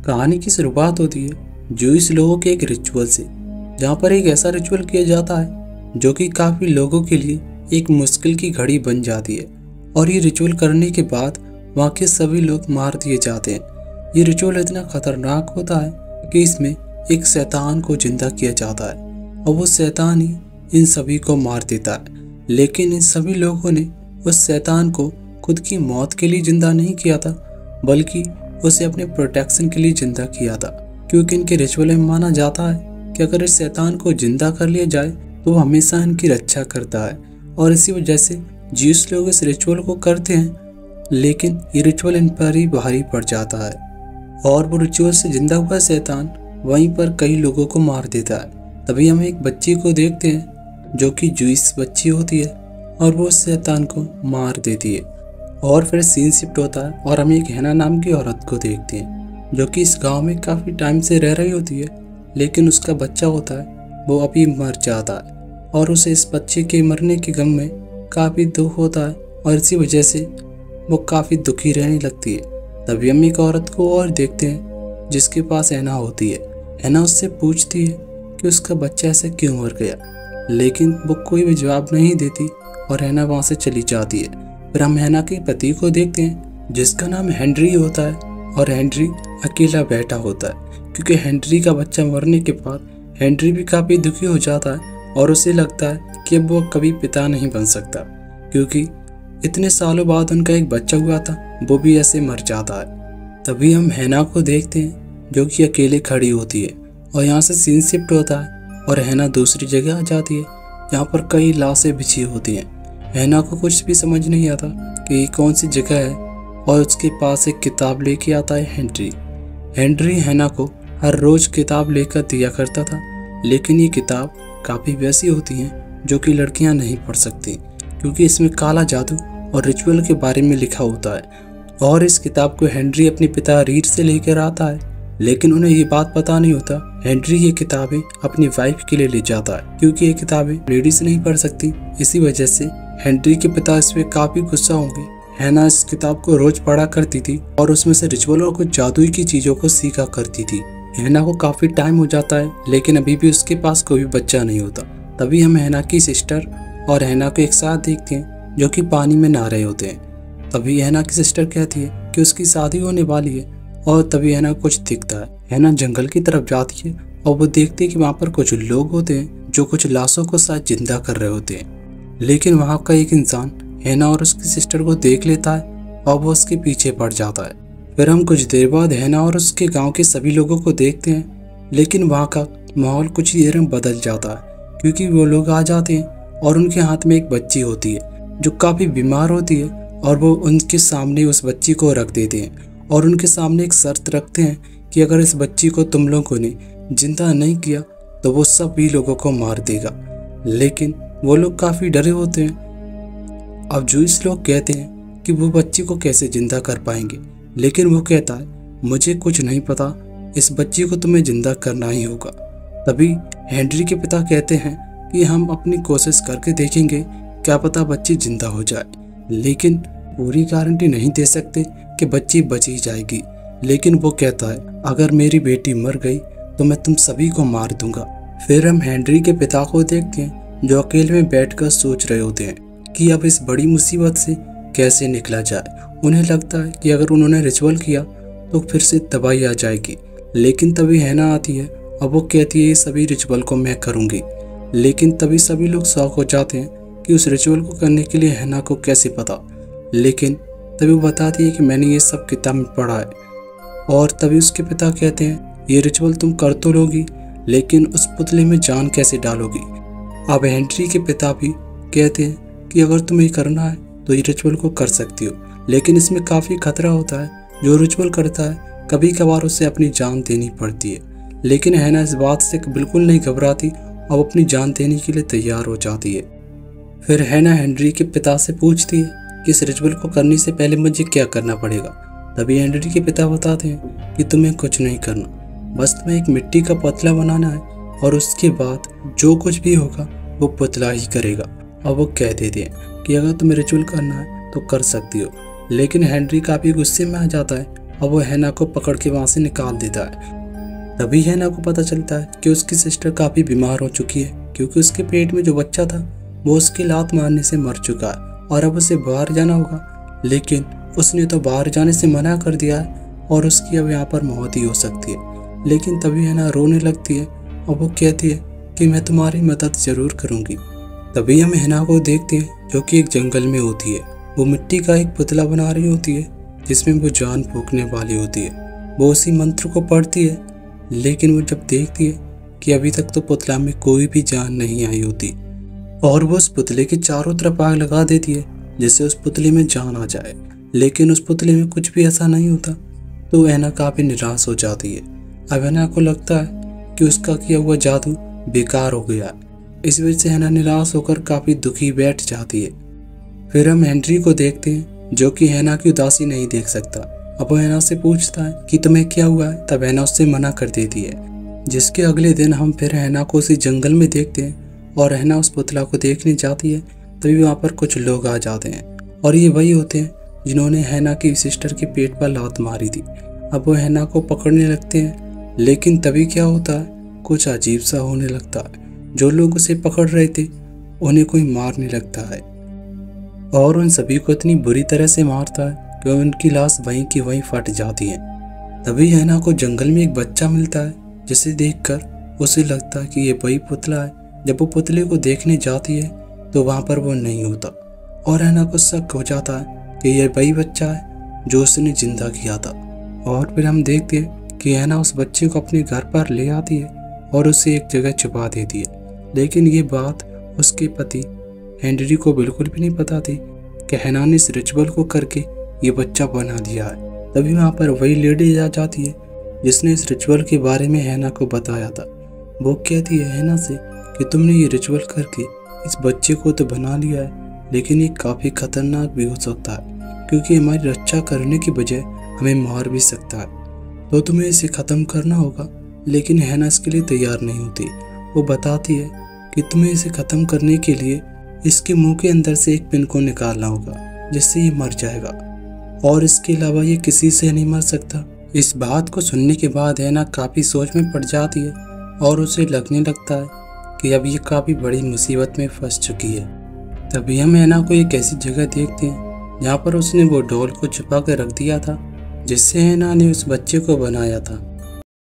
कहानी की शुरुआत होती है जूइश लोगों के एक रिचुअल से, जहाँ पर एक ऐसा रिचुअल किया जाता है जो कि काफ़ी लोगों के लिए एक मुश्किल की घड़ी बन जाती है। और ये रिचुअल करने के बाद वहाँ के सभी लोग मार दिए जाते हैं। ये रिचुअल इतना खतरनाक होता है कि इसमें एक शैतान को जिंदा किया जाता है और वो शैतान ही इन सभी को मार देता है। लेकिन इन सभी लोगों ने उस शैतान को खुद की मौत के लिए जिंदा नहीं किया था, बल्कि उसे अपने प्रोटेक्शन के लिए जिंदा किया था। क्योंकि इनके रिचुअल में माना जाता है कि अगर इस शैतान को जिंदा कर लिया जाए तो वो हमेशा इनकी रक्षा करता है। और इसी वजह से जिस लोग इस रिचुअल को करते हैं, लेकिन ये रिचुअल इन पर ही भारी पड़ जाता है और वो रिचुअल से जिंदा हुआ शैतान वहीं पर कई लोगों को मार देता है। तभी हम एक बच्ची को देखते हैं जो कि जूइश बच्ची होती है और वो उस शैतान को मार देती है। और फिर सीन शिफ्ट होता है और हम एक हैना नाम की औरत को देखते हैं जो कि इस गांव में काफ़ी टाइम से रह रही होती है, लेकिन उसका बच्चा होता है वो अभी मर जाता है और उसे इस बच्चे के मरने के गम में काफ़ी दुख होता है और इसी वजह से वो काफ़ी दुखी रहने लगती है। तभी हम एक औरत को और देखते हैं जिसके पास हैना होती है। हैना उससे पूछती है कि उसका बच्चा ऐसे क्यों मर गया, लेकिन वो कोई भी जवाब नहीं देती और हैना वहाँ से चली जाती है। फिर हम हैना के पति को देखते हैं जिसका नाम हेनरी होता है और हेनरी अकेला बैठा होता है क्योंकि हेनरी का बच्चा मरने के बाद हेनरी भी काफ़ी दुखी हो जाता है और उसे लगता है कि अब वो कभी पिता नहीं बन सकता, क्योंकि इतने सालों बाद उनका एक बच्चा हुआ था वो भी ऐसे मर जाता है। तभी हम हैना को देखते हैं जो कि अकेले खड़ी होती है और यहाँ से सीन शिफ्ट होता है और हैना दूसरी जगह आ जाती है जहाँ पर कई लाशें बिछी होती हैं। हैना को कुछ भी समझ नहीं आता कि ये कौन सी जगह है और उसके पास एक किताब लेके आता है हेनरी। हेनरी हैना को हर रोज़ किताब लेकर दिया करता था, लेकिन ये किताब काफ़ी वैसी होती हैं जो कि लड़कियां नहीं पढ़ सकती क्योंकि इसमें काला जादू और रिचुअल के बारे में लिखा होता है। और इस किताब को हेनरी अपने पिता रीड से लेकर आता है, लेकिन उन्हें ये बात पता नहीं होता हेनरी ये किताबें अपनी वाइफ के लिए ले जाता है क्योंकि ये किताबें लेडीज नहीं पढ़ सकती। इसी वजह से हेनरी के पिता इस पे काफी गुस्सा होंगे। हैना इस किताब को रोज पढ़ा करती थी और उसमें से रिचुअल और कुछ जादुई की चीजों को सीखा करती थी। हैना को काफी टाइम हो जाता है, लेकिन अभी भी उसके पास कोई भी बच्चा नहीं होता। तभी हम हैना की सिस्टर और हैना को एक साथ देखते हैं जो कि पानी में नहा रहे होते हैं। तभी हैना की सिस्टर कहती है कि उसकी शादी होने वाली है और तभी हैना को कुछ दिखता है। हैना जंगल की तरफ जाती है और वो देखती है कि वहाँ पर कुछ लोग होते हैं जो कुछ लाशों को शायद जिंदा कर रहे होते हैं। लेकिन वहाँ का एक इंसान हैना और उसकी सिस्टर को देख लेता है और वो उसके पीछे पड़ जाता है। फिर हम कुछ देर बाद हैना और उसके गांव के सभी लोगों को देखते हैं, लेकिन वहाँ का माहौल कुछ ही देर में बदल जाता है क्योंकि वो लोग आ जाते हैं और उनके हाथ में एक बच्ची होती है जो काफ़ी बीमार होती है और वो उनके सामने उस बच्ची को रख देते हैं और उनके सामने एक शर्त रखते हैं कि अगर इस बच्ची को तुम लोगों ने जिंदा नहीं किया तो वो सभी लोगों को मार देगा। लेकिन वो लोग काफ़ी डरे होते हैं। अब जूइश लोग कहते हैं कि वो बच्ची को कैसे जिंदा कर पाएंगे, लेकिन वो कहता है मुझे कुछ नहीं पता, इस बच्ची को तुम्हें जिंदा करना ही होगा। तभी हेनरी के पिता कहते हैं कि हम अपनी कोशिश करके देखेंगे, क्या पता बच्ची जिंदा हो जाए, लेकिन पूरी गारंटी नहीं दे सकते कि बच्ची बच ही जाएगी। लेकिन वो कहता है अगर मेरी बेटी मर गई तो मैं तुम सभी को मार दूंगा। फिर हम हेनरी के पिता को देखते हैं जो अकेले में बैठकर सोच रहे होते हैं कि अब इस बड़ी मुसीबत से कैसे निकला जाए। उन्हें लगता है कि अगर उन्होंने रिचुअल किया तो फिर से तबाही आ जाएगी। लेकिन तभी हैना आती है और वो कहती है ये सभी रिचुअल को मैं करूँगी। लेकिन तभी सभी लोग शॉक हो जाते हैं कि उस रिचुअल को करने के लिए हैना को कैसे पता। लेकिन तभी वो बताती है कि मैंने ये सब किताब में पढ़ा है। और तभी उसके पिता कहते हैं ये रिचुअल तुम कर तो लोगी, लेकिन उस पुतले में जान कैसे डालोगी। अब हेनरी के पिता भी कहते हैं कि अगर तुम्हें करना है तो ये रिचुअल को कर सकती हो, लेकिन इसमें काफ़ी खतरा होता है। जो रिचुअल करता है कभी कभार उसे अपनी जान देनी पड़ती है। लेकिन हैना इस बात से बिल्कुल नहीं घबराती और अपनी जान देने के लिए तैयार हो जाती है। फिर हैना हेनरी के पिता से पूछती है कि इस रिचुअल को करने से पहले मुझे क्या करना पड़ेगा। तभी हेनरी के पिता बताते हैं कि तुम्हें कुछ नहीं करना, बस तुम्हें एक मिट्टी का पुतला बनाना है और उसके बाद जो कुछ भी होगा वो पुतला ही करेगा। और वो कह देते हैं कि अगर तुम्हें रिचुअल करना है तो कर सकती हो। लेकिन हेनरी काफ़ी गुस्से में आ जाता है और वो हैना को पकड़ के वहाँ से निकाल देता है। तभी हैना को पता चलता है कि उसकी सिस्टर काफ़ी बीमार हो चुकी है, क्योंकि उसके पेट में जो बच्चा था वो उसकी लात मारने से मर चुका है और अब उसे बाहर जाना होगा। लेकिन उसने तो बाहर जाने से मना कर दिया है और उसकी अब यहाँ पर मौत ही हो सकती है। लेकिन तभी हैना रोने लगती है और वो कहती है कि मैं तुम्हारी मदद ज़रूर करूँगी। तभी हम हैना को देखते हैं जो कि एक जंगल में होती है। वो मिट्टी का एक पुतला बना रही होती है जिसमें वो जान फूंकने वाली होती है। वो उसी मंत्र को पढ़ती है, लेकिन वो जब देखती है कि अभी तक तो पुतला में कोई भी जान नहीं आई होती और वो उस पुतले के चारों तरफ आग लगा देती है जिससे उस पुतले में जान आ जाए, लेकिन उस पुतले में कुछ भी ऐसा नहीं होता। तो हैना काफ़ी निराश हो जाती है। अब हैना को लगता है कि उसका किया हुआ जादू बेकार हो गया। इस वजह से हैना निराश होकर काफ़ी दुखी बैठ जाती है। फिर हम हेनरी को देखते हैं जो कि हैना की उदासी नहीं देख सकता। अब वो हैना से पूछता है कि तुम्हें क्या हुआ है, तब हैना उससे मना कर देती है। जिसके अगले दिन हम फिर हैना को उसी जंगल में देखते हैं और हैना उस पुतला को देखने जाती है। तभी वहाँ पर कुछ लोग आ जाते हैं और ये वही होते हैं जिन्होंने हैना की सिस्टर के पेट पर लात मारी थी। अब वो हैना को पकड़ने लगते हैं, लेकिन तभी क्या होता है, कुछ अजीब सा होने लगता है। जो लोग उसे पकड़ रहे थे उन्हें कोई मारने लगता है और उन सभी को इतनी बुरी तरह से मारता है कि उनकी लाश वहीं की वहीं फट जाती है। तभी हैना को जंगल में एक बच्चा मिलता है जिसे देखकर उसे लगता है कि ये वही पुतला है। जब वो पुतले को देखने जाती है तो वहाँ पर वो नहीं होता और हैना को शक हो जाता है कि ये वही बच्चा है जो उसने जिंदा किया था। और फिर हम देखते हैं कि हैना उस बच्चे को अपने घर पर ले आती है और उसे एक जगह छुपा देती है। लेकिन ये बात उसके पति हेनरी को बिल्कुल भी नहीं पता थी कि हैना ने इस रिचुअल को करके ये बच्चा बना दिया है। तभी वहाँ पर वही लेडी आ जाती है जिसने इस रिचुअल के बारे में हैना को बताया था। वो कहती है हैना से कि तुमने ये रिचुअल करके इस बच्चे को तो बना लिया है, लेकिन ये काफ़ी खतरनाक भी हो सकता है क्योंकि हमारी रक्षा करने की बजाय हमें मार भी सकता है। तो तुम्हें इसे ख़त्म करना होगा। लेकिन हैना इसके लिए तैयार नहीं होती। वो बताती है कि तुम्हें इसे ख़त्म करने के लिए इसके मुंह के अंदर से एक पिन को निकालना होगा जिससे ये मर जाएगा और इसके अलावा ये किसी से नहीं मर सकता। इस बात को सुनने के बाद हैना काफ़ी सोच में पड़ जाती है और उसे लगने लगता है कि अब ये काफ़ी बड़ी मुसीबत में फंस चुकी है। तभी हम हैना को एक ऐसी जगह देखते हैं जहाँ पर उसने वो डॉल को छुपा कर रख दिया था जिससे हैना ने उस बच्चे को बनाया था।